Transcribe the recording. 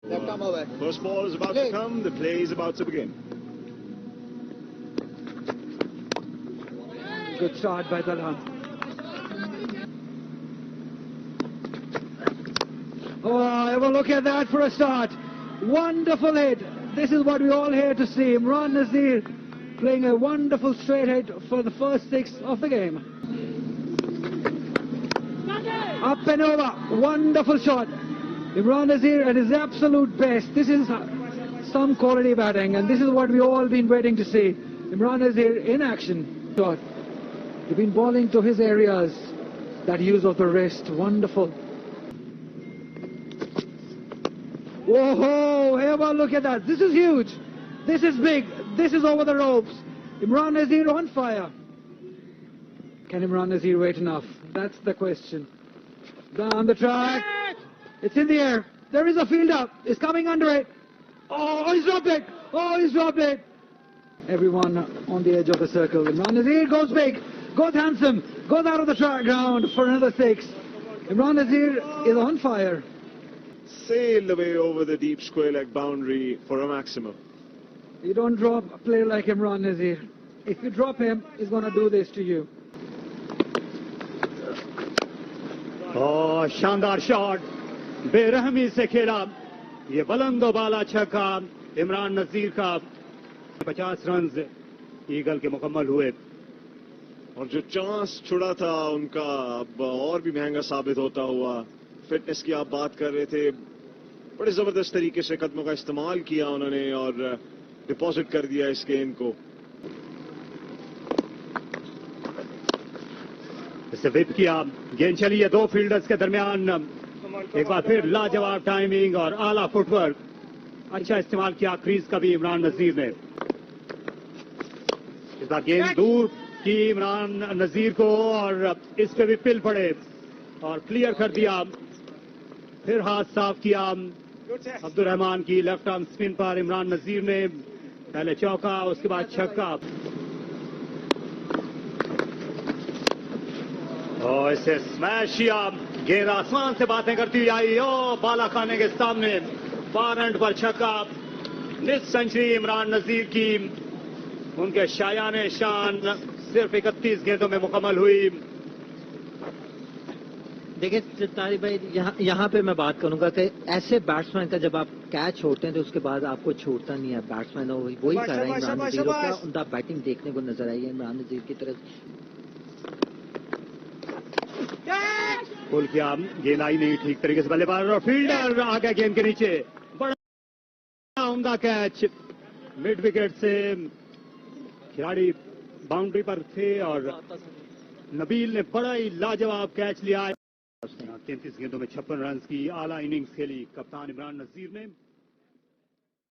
First ball is about to come. The play is about to begin. Good start by Abdullah. Oh, have a look at that for a start. Wonderful hit. This is what we all here to see. Imran Nazir playing a wonderful straight hit for the first 6 of the game. Up and over. Wonderful shot. Imran Nazir at his absolute best. This is some quality batting, and this is what we all been waiting to see. Imran Nazir in action. Shot. He's been bowling to his areas. That use of the wrist. Wonderful. Whoa, have a look at that. This is huge. This is big. This is over the ropes. Imran Nazir on fire. Can Imran Nazir wait enough? That's the question. Down the track. It's in the air. There is a fielder. It's coming under it. Oh, he's dropped it. Oh, he's dropped it. Everyone on the edge of the circle. Imran Nazir goes big. Goes handsome. Goes out of the track ground for another 6. Imran Nazir is on fire. Sail away over the deep square leg boundary for a maximum. You don't drop a player like Imran Nazir. If you drop him, he's going to do this to you. Oh, शानदार shot, बेरहमी से खेला ये बुलंदो बाला छक्का इमरान नजीर का 50 run eagle के मुकम्मल हुए और जो चांस छुड़ा था उनका अब और भी महंगा साबित होता हुआ। फिटनेस की आप बात कर रहे थे, बड़े जबरदस्त तरीके से कदमों का इस्तेमाल किया उन्होंने और डिपॉजिट कर दिया इस गेंद को। इसे विप किया, गेंद चली है 2 फील्डर्स के दरमियान। एक बार फिर लाजवाब टाइमिंग और आला फुटवर्क, अच्छा इस्तेमाल किया क्रीज का भी इमरान नजीर ने। इस बार गेंद दूर की इमरान नजीर को और इस पे भी पिल पड़े और क्लियर कर दिया। फिर हाथ साफ किया अब्दुल रहमान की लेफ्ट आर्म स्पिन पर इमरान नजीर ने। पहले चौका, उसके बाद छक्का और इसे स्मैश किया। गेंद आसमान से बातें करती हुई आई और बाला खाने के सामने फार एंड पर छक्का। मिड सेंचुरी इमरान नजीर की उनके शायाने शान सिर्फ 31 गेंदों में मुकम्मल हुई। देखिए तारिक भाई, यहाँ पे मैं बात करूंगा कि ऐसे बैट्समैन का जब आप कैच छोड़ते हैं तो उसके बाद आपको छोड़ता नहीं है बैट्समैन। वही कर रहा है इमरान नजीर का। उनका बैटिंग देखने को नजर आई है इमरान नजीर की तरफ। पुल किया, गेंद आई नहीं ठीक तरीके से बल्लेबाज और फील्डर आ गया गेंद के नीचे। बड़ा उम्दा कैच मिड विकेट से, खिलाड़ी बाउंड्री पर थे और नबील ने बड़ा ही लाजवाब कैच लिया। 33 गेंदों में 56 रन की आला इनिंग्स खेली कप्तान इमरान नजीर ने।